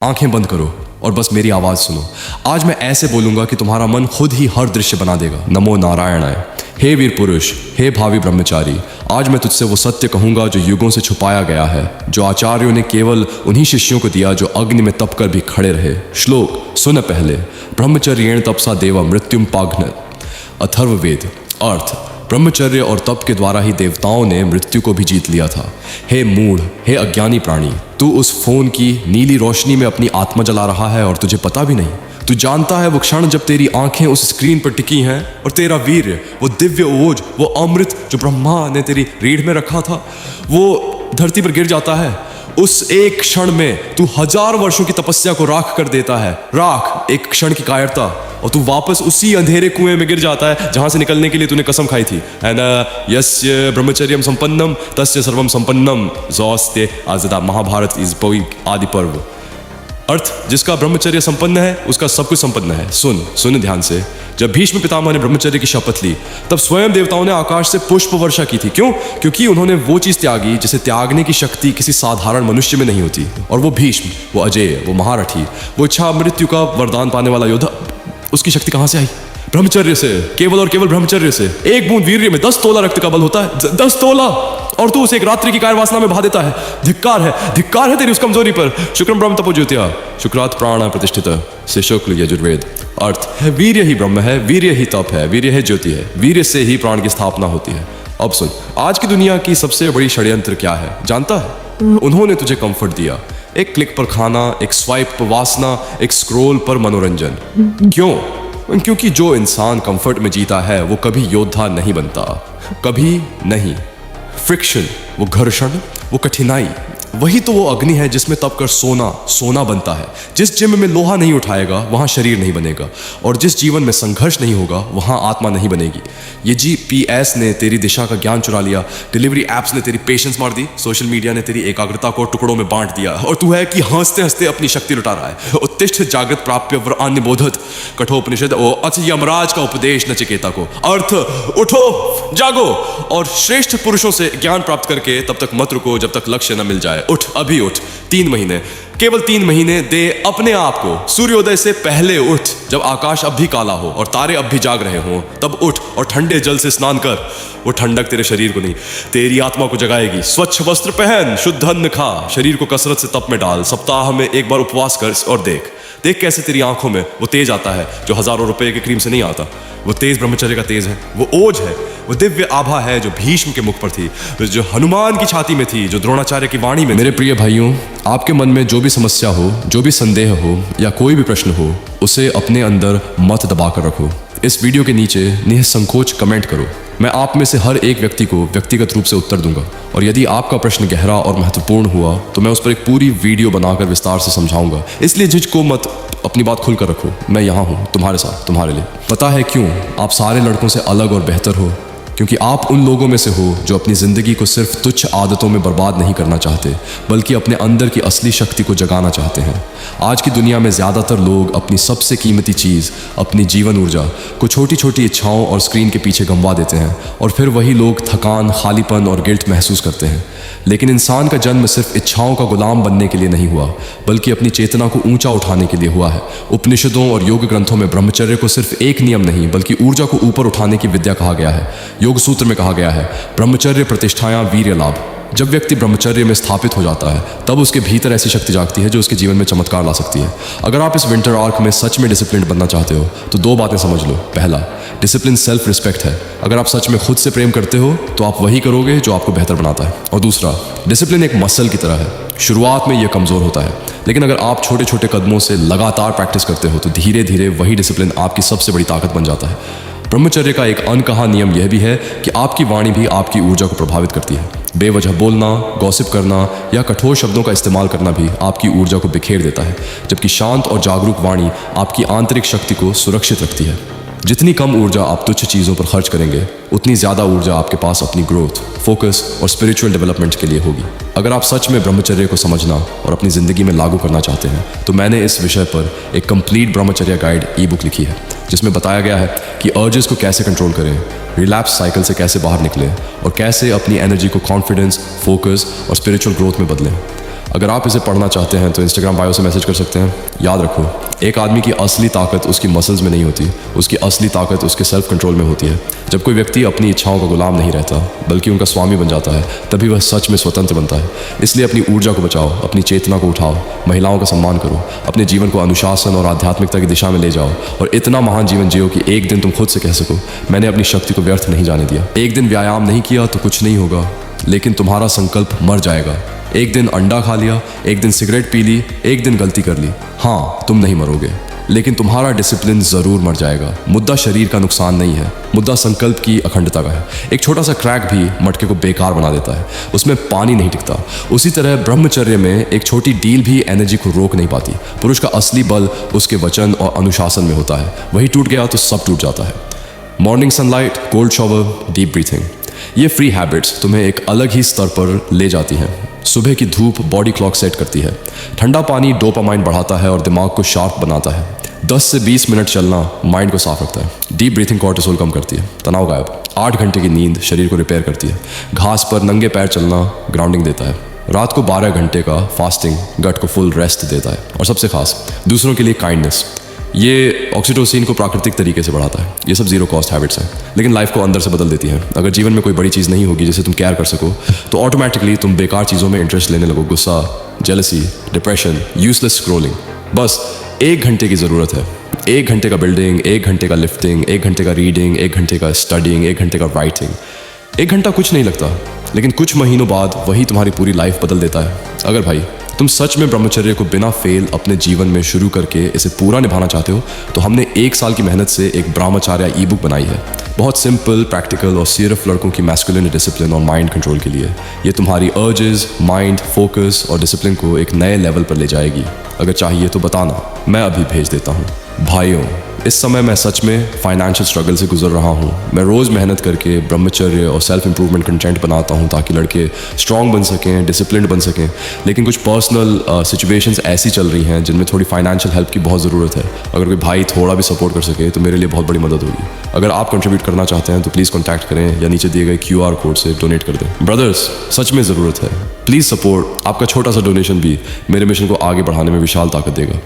आंखें बंद करो और बस मेरी आवाज़ सुनो। आज मैं ऐसे बोलूंगा कि तुम्हारा मन खुद ही हर दृश्य बना देगा। नमो नारायणाय। हे वीर पुरुष, हे भावी ब्रह्मचारी, आज मैं तुझसे वो सत्य कहूंगा जो युगों से छुपाया गया है, जो आचार्यों ने केवल उन्हीं शिष्यों को दिया जो अग्नि में तप कर भी खड़े रहे। श्लोक सुन पहले। ब्रह्मचर्येण तपसा देवा मृत्युम पाघ्न। अथर्ववेद। अर्थ, ब्रह्मचर्य और तप के द्वारा ही देवताओं ने मृत्यु को भी जीत लिया था। हे मूढ़, हे अज्ञानी प्राणी, तू उस फोन की नीली रोशनी में अपनी आत्मा जला रहा है और तुझे पता भी नहीं। तू जानता है वो क्षण जब तेरी आंखें उस स्क्रीन पर टिकी हैं और तेरा वीर्य, वो दिव्य ओज, वो अमृत जो ब्रह्मा ने तेरी रीढ़ में रखा था, वो धरती पर गिर जाता है। उस एक क्षण में तू 1000 वर्षों की तपस्या को राख कर देता है। राख, एक क्षण की कायरता, और तू वापस उसी अंधेरे कुएं में गिर जाता है जहां से निकलने के लिए तूने कसम खाई थी। है ना, यस्य ब्रह्मचर्यम संपन्नम तस्य सर्वम संपन्नम। जोस्ते आज़दा महाभारत इज पवी आदि पर्व। अर्थ, जिसका ब्रह्मचर्य संपन्न है उसका सब कुछ संपन्न है। सुन ध्यान से। जब भीष्म पितामह ने ब्रह्मचर्य की शपथ ली तब स्वयं देवताओं ने आकाश से पुष्प वर्षा की थी। क्यों? क्योंकि उन्होंने वो चीज त्यागी जिसे त्यागने की शक्ति किसी साधारण मनुष्य में नहीं होती। और वो भीष्म, वो अजय, वो महारथी, वो इच्छा मृत्यु का वरदान पाने वाला योद्धा, उसकी शक्ति कहां से आई? ब्रह्मचर्य से, केवल और केवल ब्रह्मचर्य से। एक बूंद वीर्य में 10 तोला रक्त का बल होता है। 10 तोला, और तू उसे एक रात्रि की कायर वासना में बहा देता है। धिक्कार है तेरी उस कमजोरी पर। शुक्रम ब्रह्म तपो ज्योतिया शुक्रात प्राण प्रतिष्ठित से शुक्ल यजुर्वेद। अर्थ है, वीर्य ही ब्रह्म है, वीर्य ही तप है, वीर्य है ज्योति है, वीर्य से ही प्राण की स्थापना होती है। अब सुन, आज की दुनिया की सबसे बड़ी षड्यंत्र क्या है जानता है? उन्होंने तुझे कंफर्ट दिया, एक क्लिक पर खाना, एक स्वाइप पर वासना, एक स्क्रोल पर मनोरंजन। क्यों? क्योंकि जो इंसान कंफर्ट में जीता है वो कभी योद्धा नहीं बनता, कभी नहीं। फ्रिक्शन, वो घर्षण, वो कठिनाई, वही तो वो अग्नि है जिसमें तप कर सोना बनता है। जिस जिम में लोहा नहीं उठाएगा वहां शरीर नहीं बनेगा, और जिस जीवन में संघर्ष नहीं होगा वहां आत्मा नहीं बनेगी। ये GPS ने तेरी दिशा का ज्ञान चुरा लिया, डिलीवरी एप्स ने तेरी पेशेंस मार दी, सोशल मीडिया ने तेरी एकाग्रता को टुकड़ों में बांट दिया, और तू है कि हंसते हंसते अपनी शक्ति लुटा रहा है। उत्तिष्ठ जागृत प्राप्य व्रतान्य बोधत कठोपनिषद अथ यमराज का उपदेश नचिकेता को। अर्थ, उठो, जागो और श्रेष्ठ पुरुषों से ज्ञान प्राप्त करके तब तक मत रुको जब तक लक्ष्य न मिल जाए। उठ, अभी उठ। 3 महीने, केवल 3 महीने दे अपने आप को। सूर्योदय से पहले उठ, जब आकाश अब भी काला हो और तारे अब भी जाग रहे हों, तब उठ और ठंडे जल से स्नान कर। वो ठंडक तेरे शरीर को नहीं, तेरी आत्मा को जगाएगी। स्वच्छ वस्त्र पहन, शुद्ध अन्न खा, शरीर को कसरत से तप में डाल, सप्ताह में एक बार उपवास कर और देख कैसे तेरी आंखों में वो तेज आता है जो हजारों रुपए के क्रीम से नहीं आता। वो तेज ब्रह्मचर्य का तेज है, वो ओज है, वो दिव्य आभा है जो भीष्म के मुख पर थी, जो हनुमान की छाती में थी, जो द्रोणाचार्य की वाणी में। मेरे प्रिय भाइयों, आपके मन में जो भी समस्या हो, जो भी संदेह हो या कोई भी प्रश्न हो, उसे अपने अंदर मत दबा कर रखो। इस वीडियो के नीचे निसंकोच कमेंट करो। मैं आप में से हर एक व्यक्ति को व्यक्तिगत रूप से उत्तर दूंगा, और यदि आपका प्रश्न गहरा और महत्वपूर्ण हुआ तो मैं उस पर एक पूरी वीडियो बनाकर विस्तार से समझाऊंगा। इसलिए झिझको मत, अपनी बात खुलकर रखो। मैं यहाँ हूँ तुम्हारे साथ, तुम्हारे लिए। पता है क्यों आप सारे लड़कों से अलग और बेहतर हो? क्योंकि आप उन लोगों में से हो जो अपनी ज़िंदगी को सिर्फ तुच्छ आदतों में बर्बाद नहीं करना चाहते, बल्कि अपने अंदर की असली शक्ति को जगाना चाहते हैं। आज की दुनिया में ज़्यादातर लोग अपनी सबसे कीमती चीज़, अपनी जीवन ऊर्जा को छोटी छोटी इच्छाओं और स्क्रीन के पीछे गंवा देते हैं, और फिर वही लोग थकान, खालीपन और गिल्ट महसूस करते हैं। लेकिन इंसान का जन्म सिर्फ इच्छाओं का गुलाम बनने के लिए नहीं हुआ, बल्कि अपनी चेतना को ऊंचा उठाने के लिए हुआ है। उपनिषदों और योग ग्रंथों में ब्रह्मचर्य को सिर्फ एक नियम नहीं, बल्कि ऊर्जा को ऊपर उठाने की विद्या कहा गया है। योग सूत्र में कहा गया है, ब्रह्मचर्य प्रतिष्ठायां वीर्य लाभ। जब व्यक्ति ब्रह्मचर्य में स्थापित हो जाता है तब उसके भीतर ऐसी शक्ति जागती है जो उसके जीवन में चमत्कार ला सकती है। अगर आप इस विंटर आर्क में सच में डिसिप्लिन बनना चाहते हो तो 2 बातें समझ लो। पहला, डिसिप्लिन सेल्फ रिस्पेक्ट है। अगर आप सच में खुद से प्रेम करते हो तो आप वही करोगे जो आपको बेहतर बनाता है। और दूसरा, डिसिप्लिन एक मसल की तरह है। शुरुआत में यह कमज़ोर होता है, लेकिन अगर आप छोटे छोटे कदमों से लगातार प्रैक्टिस करते हो तो धीरे धीरे वही डिसिप्लिन आपकी सबसे बड़ी ताकत बन जाता है। ब्रह्मचर्य का एक अनकहा नियम यह भी है कि आपकी वाणी भी आपकी ऊर्जा को प्रभावित करती है। बेवजह बोलना, गॉसिप करना या कठोर शब्दों का इस्तेमाल करना भी आपकी ऊर्जा को बिखेर देता है, जबकि शांत और जागरूक वाणी आपकी आंतरिक शक्ति को सुरक्षित रखती है। जितनी कम ऊर्जा आप तुच्छ चीज़ों पर खर्च करेंगे, उतनी ज़्यादा ऊर्जा आपके पास अपनी ग्रोथ, फोकस और स्पिरिचुअल डेवलपमेंट के लिए होगी। अगर आप सच में ब्रह्मचर्य को समझना और अपनी ज़िंदगी में लागू करना चाहते हैं तो मैंने इस विषय पर एक कंप्लीट ब्रह्मचर्य गाइड ई-बुक लिखी है, जिसमें बताया गया है कि अर्जेस को कैसे कंट्रोल करें, रिलैप्स साइकिल से कैसे बाहर निकलें और कैसे अपनी एनर्जी को कॉन्फिडेंस, फोकस और स्पिरिचुअल ग्रोथ में बदलें। अगर आप इसे पढ़ना चाहते हैं तो इंस्टाग्राम बायो से मैसेज कर सकते हैं। याद रखो, एक आदमी की असली ताकत उसकी मसल्स में नहीं होती, उसकी असली ताकत उसके सेल्फ कंट्रोल में होती है। जब कोई व्यक्ति अपनी इच्छाओं का गुलाम नहीं रहता बल्कि उनका स्वामी बन जाता है, तभी वह सच में स्वतंत्र बनता है। इसलिए अपनी ऊर्जा को बचाओ, अपनी चेतना को उठाओ, महिलाओं का सम्मान करो, अपने जीवन को अनुशासन और आध्यात्मिकता की दिशा में ले जाओ और इतना महान जीवन जियो कि एक दिन तुम खुद से कह सको, मैंने अपनी शक्ति को व्यर्थ नहीं जाने दिया। एक दिन व्यायाम नहीं किया तो कुछ नहीं होगा, लेकिन तुम्हारा संकल्प मर जाएगा। एक दिन अंडा खा लिया, एक दिन सिगरेट पी ली, एक दिन गलती कर ली, हाँ तुम नहीं मरोगे, लेकिन तुम्हारा डिसिप्लिन जरूर मर जाएगा। मुद्दा शरीर का नुकसान नहीं है, मुद्दा संकल्प की अखंडता का है। एक छोटा सा क्रैक भी मटके को बेकार बना देता है, उसमें पानी नहीं टिकता। उसी तरह ब्रह्मचर्य में एक छोटी डील भी एनर्जी को रोक नहीं पाती। पुरुष का असली बल उसके वचन और अनुशासन में होता है, वही टूट गया तो सब टूट जाता है। Morning sunlight, cold shower, deep breathing, ये फ्री हैबिट्स तुम्हें एक अलग ही स्तर पर ले जाती हैं। सुबह की धूप बॉडी क्लॉक सेट करती है, ठंडा पानी डोपामाइन बढ़ाता है और दिमाग को शार्प बनाता है। 10 से 20 मिनट चलना माइंड को साफ रखता है। डीप ब्रीथिंग कॉर्टिसोल कम करती है, तनाव गायब। 8 घंटे की नींद शरीर को रिपेयर करती है। घास पर नंगे पैर चलना ग्राउंडिंग देता है। रात को 12 घंटे का फास्टिंग गट को फुल रेस्ट देता है। और सबसे खास, दूसरों के लिए काइंडनेस, ये ऑक्सीटोसिन को प्राकृतिक तरीके से बढ़ाता है। ये सब जीरो कॉस्ट हैबिट्स हैं, लेकिन लाइफ को अंदर से बदल देती हैं। अगर जीवन में कोई बड़ी चीज़ नहीं होगी जिसे तुम केयर कर सको, तो ऑटोमेटिकली तुम बेकार चीज़ों में इंटरेस्ट लेने लगो। गुस्सा, जेलसी, डिप्रेशन, यूजलेस स्क्रोलिंग। बस 1 घंटे की ज़रूरत है। 1 घंटे का बिल्डिंग, 1 घंटे का लिफ्टिंग, 1 घंटे का रीडिंग, 1 घंटे का स्टडिंग, 1 घंटे का राइटिंग। 1 घंटा कुछ नहीं लगता, लेकिन कुछ महीनों बाद वही तुम्हारी पूरी लाइफ बदल देता है। अगर भाई तुम सच में ब्रह्मचर्य को बिना फेल अपने जीवन में शुरू करके इसे पूरा निभाना चाहते हो, तो हमने 1 साल की मेहनत से एक ब्रह्मचर्य ई बुक बनाई है। बहुत सिंपल, प्रैक्टिकल और सिर्फ लड़कों की मैस्कुलिन डिसिप्लिन और माइंड कंट्रोल के लिए। ये तुम्हारी अर्जेस, माइंड, फोकस और डिसिप्लिन को एक नए लेवल पर ले जाएगी। अगर चाहिए तो बताना, मैं अभी भेज देता हूँ। भाइयों, इस समय मैं सच में फाइनेंशियल स्ट्रगल से गुजर रहा हूँ। मैं रोज़ मेहनत करके ब्रह्मचर्य और सेल्फ इंप्रूवमेंट कंटेंट बनाता हूँ ताकि लड़के स्ट्रॉन्ग बन सकें, डिसिप्लिन्ड बन सकें। लेकिन कुछ पर्सनल सिचुएशंस ऐसी चल रही हैं जिनमें थोड़ी फाइनेंशियल हेल्प की बहुत ज़रूरत है। अगर कोई भाई थोड़ा भी सपोर्ट कर सके तो मेरे लिए बहुत बड़ी मदद होगी। अगर आप कंट्रीब्यूट करना चाहते हैं तो प्लीज़ कॉन्टैक्ट करें या नीचे दिए गए QR कोड से डोनेट कर दें। ब्रदर्स, सच में ज़रूरत है, प्लीज़ सपोर्ट। आपका छोटा सा डोनेशन भी मेरे मिशन को आगे बढ़ाने में विशाल ताकत देगा।